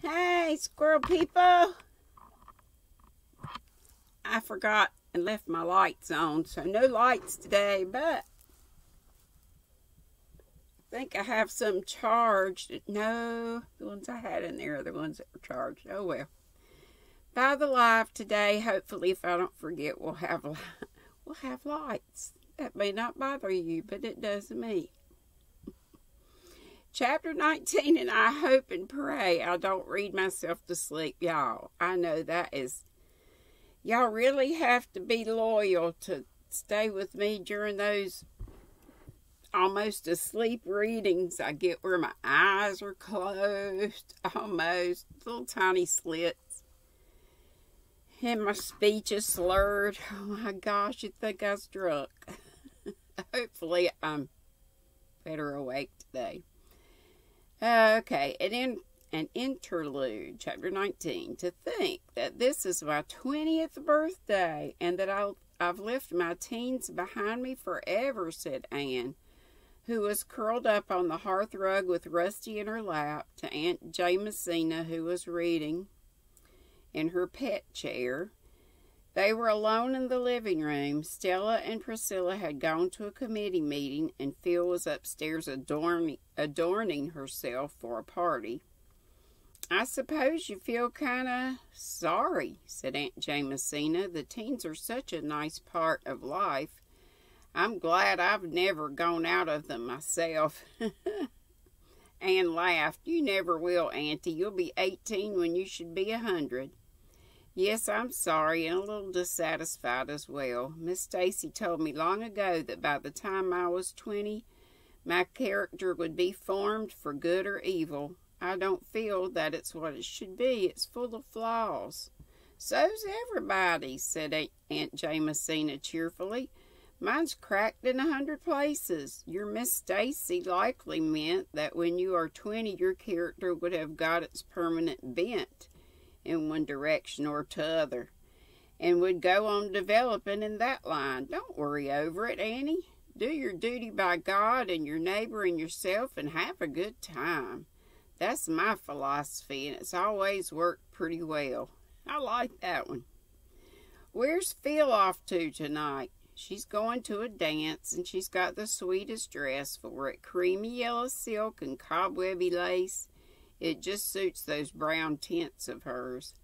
Hey, squirrel people! I forgot and left my lights on, so no lights today, but I think I have some charged. No, the ones I had in there are the ones that were charged. Oh well. By the live today, hopefully, if I don't forget, we'll have lights. That may not bother you, but it does me. Chapter 19, and I hope and pray I don't read myself to sleep, y'all. I know that is... Y'all really have to be loyal to stay with me during those almost asleep readings I get where my eyes are closed, almost, little tiny slits. And my speech is slurred. Oh my gosh, you'd think I was drunk. Hopefully I'm better awake today. Okay, an interlude, chapter 19. To think that this is my 20th birthday and that I've left my teens behind me forever, said Anne, who was curled up on the hearth rug with Rusty in her lap, to Aunt Jamesina, who was reading in her pet chair. They were alone in the living room. Stella and Priscilla had gone to a committee meeting, and Phil was upstairs adorning herself for a party. I suppose you feel kind of sorry, said Aunt Jamesina. The teens are such a nice part of life. I'm glad I've never gone out of them myself. Anne laughed. You never will, Auntie. You'll be 18 when you should be 100. Yes, I'm sorry and a little dissatisfied as well. Miss Stacy told me long ago that by the time I was 20, my character would be formed for good or evil. I don't feel that it's what it should be. It's full of flaws. So's everybody, said Aunt Jamesina cheerfully. Mine's cracked in 100 places. Your Miss Stacy likely meant that when you are 20, your character would have got its permanent bent in one direction or t'other, and would go on developing in that line. Don't worry over it, Annie. Do your duty by God and your neighbor and yourself, and have a good time. That's my philosophy, and it's always worked pretty well. I like that one. Where's Phil off to tonight? She's going to a dance, and she's got the sweetest dress for it. Creamy yellow silk and cobwebby lace. It just suits those brown tints of hers.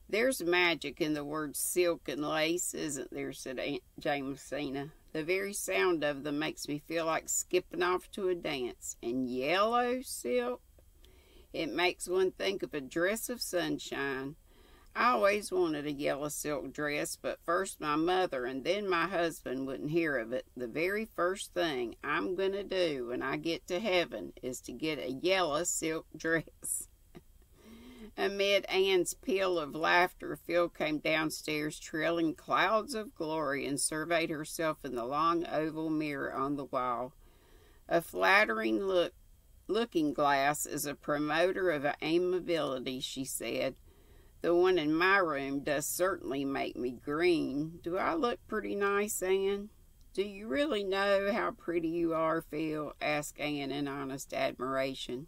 There's magic in the words silk and lace, isn't there, said Aunt Jamesina. The very sound of them makes me feel like skipping off to a dance. And yellow silk? It makes one think of a dress of sunshine. I always wanted a yellow silk dress, but first my mother and then my husband wouldn't hear of it. The very first thing I'm going to do when I get to heaven is to get a yellow silk dress. Amid Anne's peal of laughter, Phil came downstairs trailing clouds of glory and surveyed herself in the long oval mirror on the wall. A flattering looking glass is a promoter of amiability, she said. The one in my room does certainly make me green. Do I look pretty nice, Anne? Do you really know how pretty you are, Phil? Asked Anne in honest admiration.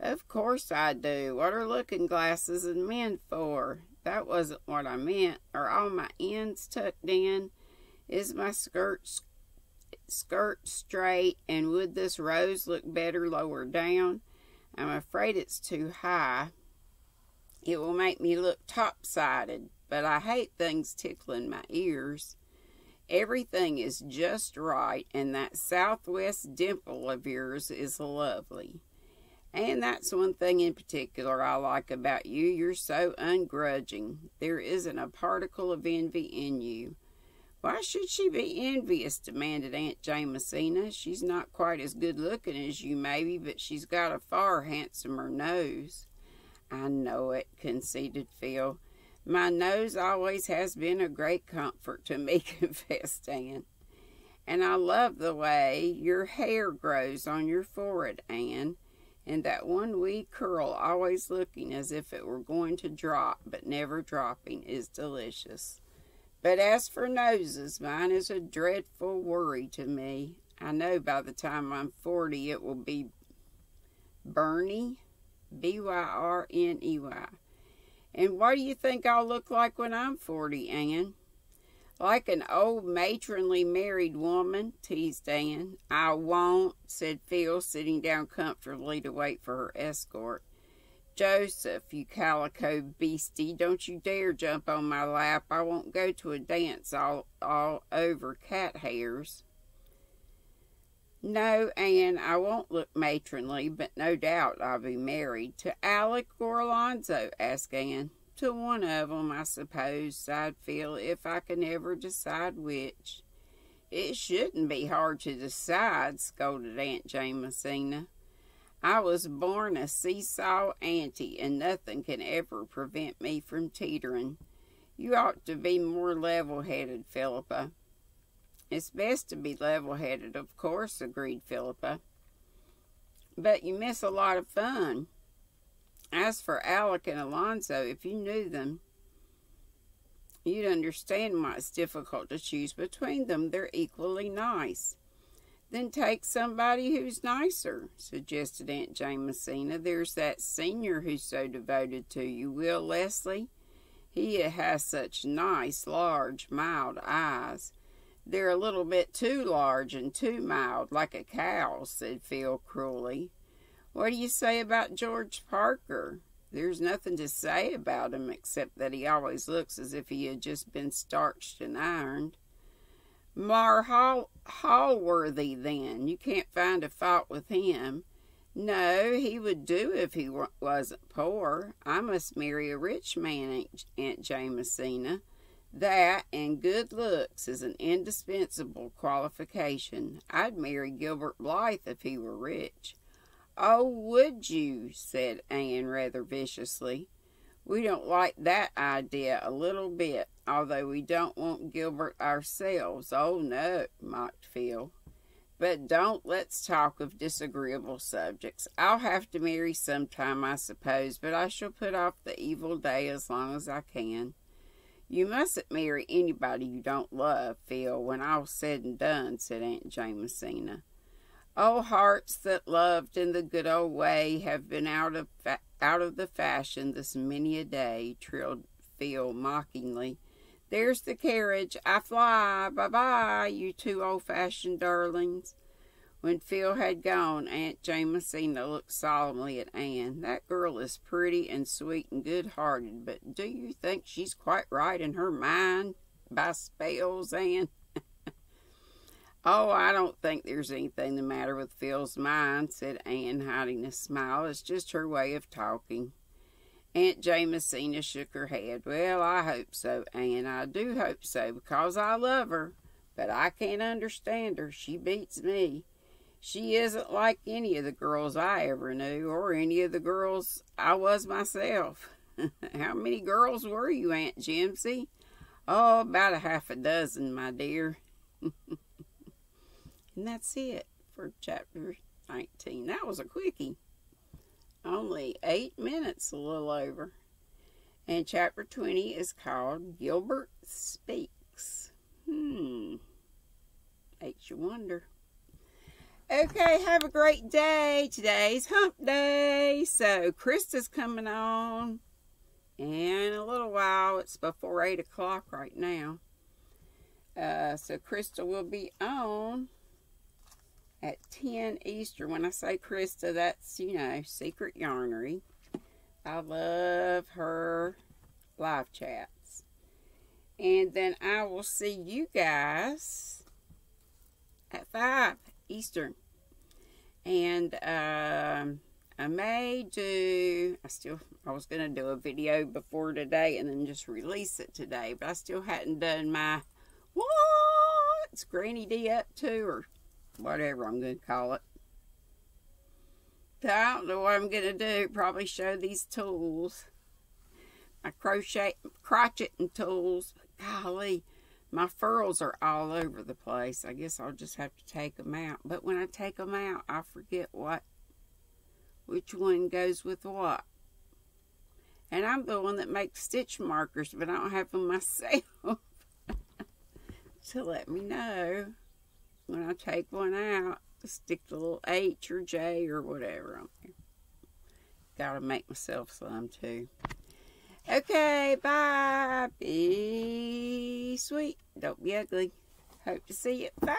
Of course I do. What are looking glasses and men for? That wasn't what I meant. Are all my ends tucked in? Is my skirt straight? And would this rose look better lower down? I'm afraid it's too high. It will make me look top-sided, but I hate things tickling my ears. Everything is just right, and that southwest dimple of yours is lovely. And that's one thing in particular I like about you. You're so ungrudging. There isn't a particle of envy in you. Why should she be envious? Demanded Aunt Jamesina. She's not quite as good-looking as you, maybe, but she's got a far handsomer nose. I know it, conceded Phil. My nose always has been a great comfort to me, confessed Anne. And I love the way your hair grows on your forehead, Anne, and that one wee curl always looking as if it were going to drop, but never dropping, is delicious. But as for noses, mine is a dreadful worry to me. I know by the time I'm 40 it will be Bernie. Byrney. And what do you think I'll look like when I'm 40, Ann? Like an old matronly married woman, teased Ann. I won't, said Phil, sitting down comfortably to wait for her escort. Joseph, you calico beastie, don't you dare jump on my lap. I won't go to a dance all over cat hairs. No, Ann, I won't look matronly, but no doubt I'll be married. To Alec or Alonzo, asked Ann. To one of 'em, I suppose, sighed Phil, if I can ever decide which. It shouldn't be hard to decide, scolded Aunt Jamesina. I was born a seesaw auntie, and nothing can ever prevent me from teetering. You ought to be more level-headed, Philippa. It's best to be level-headed, of course, agreed Philippa. But you miss a lot of fun. As for Alec and Alonzo, if you knew them, you'd understand why it's difficult to choose between them. They're equally nice. Then take somebody who's nicer, suggested Aunt Jamesina. There's that senior who's so devoted to you, Will Leslie. He has such nice, large, mild eyes. They're a little bit too large and too mild, like a cow's, said Phil cruelly. What do you say about George Parker? There's nothing to say about him except that he always looks as if he had just been starched and ironed. Mar Hallworthy, then. You can't find a fault with him. No, he would do if he wasn't poor. I must marry a rich man, Aunt Jamesina. That and good looks is an indispensable qualification. I'd marry Gilbert Blythe if he were rich. Oh, would you? Said Anne rather viciously. We don't like that idea a little bit, although we don't want Gilbert ourselves. Oh, no, mocked Phil. But let's talk of disagreeable subjects. I'll have to marry sometime, I suppose, but I shall put off the evil day as long as I can. You mustn't marry anybody you don't love, Phil, when all's said and done, said Aunt Jamesina. Oh, hearts that loved in the good old way have been out of the fashion this many a day, trilled Phil mockingly. There's the carriage. I fly. Bye-bye, you two old-fashioned darlings. When Phil had gone, Aunt Jamesina looked solemnly at Anne. That girl is pretty and sweet and good-hearted, but do you think she's quite right in her mind by spells, Anne? Oh, I don't think there's anything the matter with Phil's mind, said Anne, hiding a smile. It's just her way of talking. Aunt Jamesina shook her head. Well, I hope so, Anne. I do hope so, because I love her. But I can't understand her. She beats me. She isn't like any of the girls I ever knew, or any of the girls I was myself. How many girls were you, Aunt Jimsy? Oh, about a half a dozen, my dear. And that's it for chapter 19. That was a quickie. Only 8 minutes, a little over. And chapter 20 is called Gilbert Speaks. Makes you wonder. Okay, have a great day. Today's hump day. So Krista's coming on in a little while. It's before 8 o'clock right now. So Krista will be on at 10 Eastern. When I say Krista, that's, Secret Yarnery. I love her live chats. And then I will see you guys at 5 Eastern. And I may do, I was going to do a video before today and then just release it today. But I still hadn't done my, what's GrannyDee up to, or whatever I'm going to call it. So I don't know what I'm going to do. Probably show these tools. My crotcheting tools. Golly, my furls are all over the place. I guess I'll just have to take them out. But when I take them out, I forget which one goes with what. And I'm the one that makes stitch markers, but I don't have them myself. So let me know when I take one out, to stick the little H or J or whatever on there. Gotta make myself some too. Okay, bye. Be sweet. Don't be ugly. Hope to see you at 5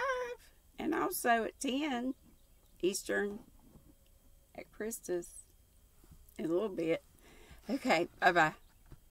and also at 10 Eastern at Krista's in a little bit. Okay, bye-bye.